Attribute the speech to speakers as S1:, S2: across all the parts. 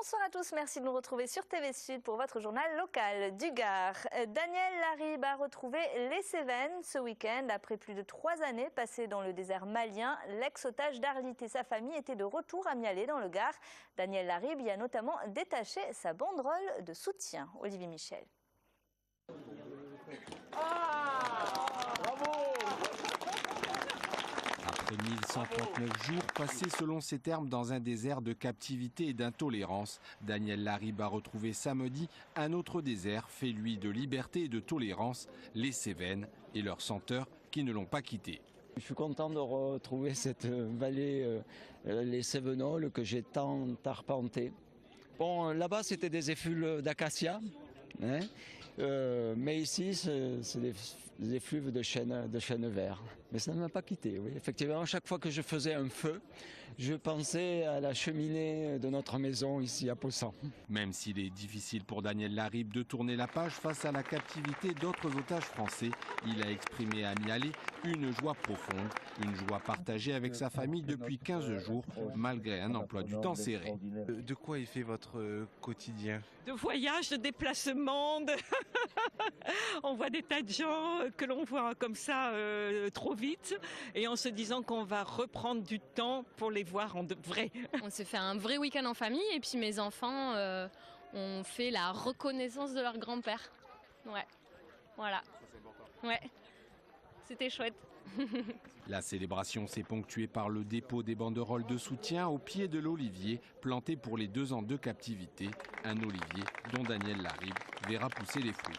S1: Bonsoir à tous, merci de nous retrouver sur TV Sud pour votre journal local du Gard. Daniel Laribe a retrouvé les Cévennes ce week-end. Après plus de 3 années passées dans le désert malien, l'ex-otage d'Arlit et sa famille étaient de retour à Mialet dans le Gard. Daniel Laribe y a notamment détaché sa banderole de soutien. Olivier Michel.
S2: Après 1139 jours passés selon ses termes dans un désert de captivité et d'intolérance, Daniel Laribe a retrouvé samedi un autre désert fait lui de liberté et de tolérance, les Cévennes et leurs senteurs qui ne l'ont pas quitté.
S3: Je suis content de retrouver cette vallée, les Cévenols, que j'ai tant arpenté. Bon, là-bas c'était des effluves d'acacia, hein, mais ici c'est des effluves de chêne vert. Mais ça ne m'a pas quitté, oui. Effectivement, chaque fois que je faisais un feu, je pensais à la cheminée de notre maison ici à Possan.
S2: Même s'il est difficile pour Daniel Laribe de tourner la page face à la captivité d'autres otages français, il a exprimé à Mialet une joie profonde, une joie partagée avec sa famille depuis 15 jours, malgré un emploi du temps serré. De quoi est fait votre quotidien?
S4: De voyage, de déplacement, on voit des tas de gens que l'on voit comme ça trop vite et en se disant qu'on va reprendre du temps pour les voir en vrai.
S5: On s'est fait un vrai week-end en famille et puis mes enfants ont fait la reconnaissance de leur grand-père. Ouais, voilà. Ouais, c'était chouette.
S2: La célébration s'est ponctuée par le dépôt des banderoles de soutien au pied de l'olivier planté pour les 2 ans de captivité, un olivier dont Daniel Laribe verra pousser les fruits.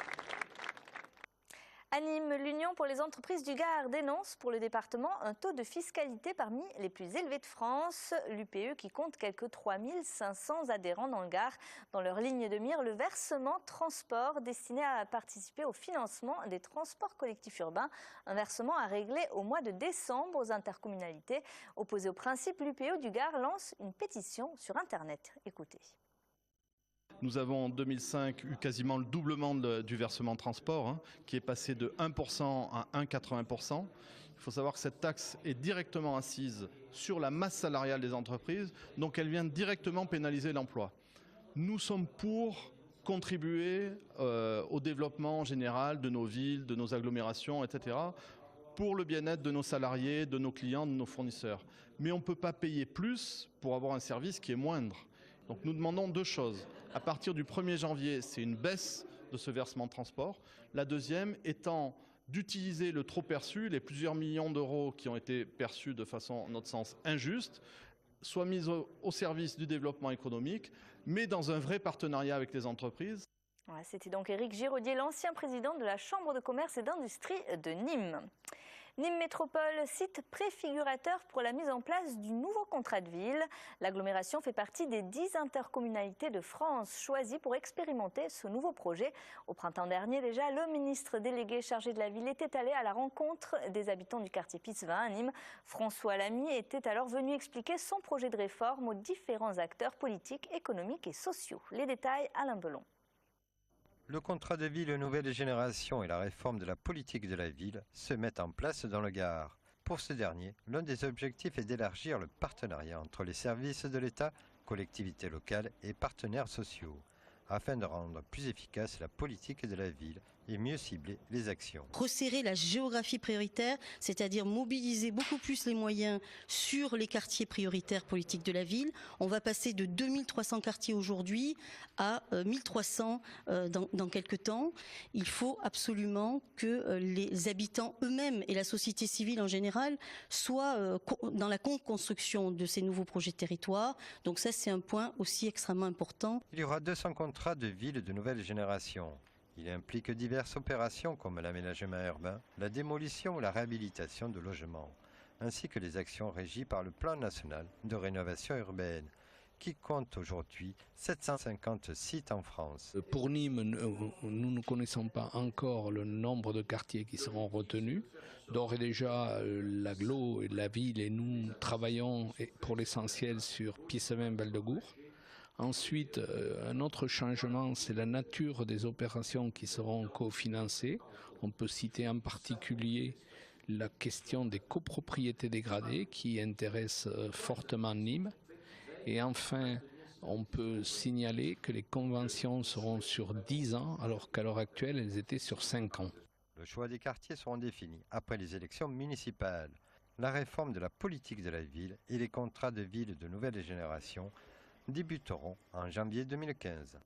S1: À Nîmes, l'Union pour les entreprises du Gard dénonce pour le département un taux de fiscalité parmi les plus élevés de France. L'UPE qui compte quelques 3500 adhérents dans le Gard. Dans leur ligne de mire, le versement transport destiné à participer au financement des transports collectifs urbains. Un versement à régler au mois de décembre aux intercommunalités. Opposé au principe, l'UPE du Gard lance une pétition sur Internet. Écoutez.
S6: Nous avons en 2005 eu quasiment le doublement du versement transport, qui est passé de 1% à 1,80%. Il faut savoir que cette taxe est directement assise sur la masse salariale des entreprises, donc elle vient directement pénaliser l'emploi. Nous sommes pour contribuer au développement général de nos villes, de nos agglomérations, etc., pour le bien-être de nos salariés, de nos clients, de nos fournisseurs. Mais on ne peut pas payer plus pour avoir un service qui est moindre. Donc nous demandons 2 choses. À partir du 1er janvier, c'est une baisse de ce versement de transport. La deuxième étant d'utiliser le trop perçu, les plusieurs millions d'euros qui ont été perçus de façon, à notre sens, injuste, soit mis au service du développement économique, mais dans un vrai partenariat avec les entreprises.
S1: C'était donc Éric Giraudier, l'ancien président de la Chambre de commerce et d'industrie de Nîmes. Nîmes Métropole, site préfigurateur pour la mise en place du nouveau contrat de ville. L'agglomération fait partie des 10 intercommunalités de France choisies pour expérimenter ce nouveau projet. Au printemps dernier déjà, le ministre délégué chargé de la ville était allé à la rencontre des habitants du quartier Pisevin à Nîmes. François Lamy était alors venu expliquer son projet de réforme aux différents acteurs politiques, économiques et sociaux. Les détails, Alain Belon.
S7: Le contrat de ville nouvelle génération et la réforme de la politique de la ville se mettent en place dans le Gard. Pour ce dernier, l'un des objectifs est d'élargir le partenariat entre les services de l'État, collectivités locales et partenaires sociaux, afin de rendre plus efficace la politique de la ville et mieux cibler les actions.
S8: Resserrer la géographie prioritaire, c'est-à-dire mobiliser beaucoup plus les moyens sur les quartiers prioritaires politiques de la ville. On va passer de 2300 quartiers aujourd'hui à 1300 dans quelques temps. Il faut absolument que les habitants eux-mêmes et la société civile en général soient dans la construction de ces nouveaux projets de territoire. Donc ça, c'est un point aussi extrêmement important.
S7: Il y aura 200 contrats de ville de nouvelle génération. Il implique diverses opérations comme l'aménagement urbain, la démolition ou la réhabilitation de logements, ainsi que les actions régies par le plan national de rénovation urbaine, qui compte aujourd'hui 750 sites en France.
S9: Pour Nîmes, nous ne connaissons pas encore le nombre de quartiers qui seront retenus. D'ores et déjà, l'agglo et la ville et nous travaillons pour l'essentiel sur Pisevin-Val-de-Gour. Ensuite, un autre changement, c'est la nature des opérations qui seront cofinancées. On peut citer en particulier la question des copropriétés dégradées qui intéresse fortement Nîmes. Et enfin, On peut signaler que les conventions seront sur 10 ans, alors qu'à l'heure actuelle, elles étaient sur 5 ans.
S7: Le choix des quartiers seront définis après les élections municipales. La réforme de la politique de la ville et les contrats de ville de nouvelle génération débuteront en janvier 2015.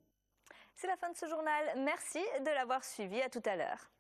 S1: C'est la fin de ce journal. Merci de l'avoir suivi. À tout à l'heure.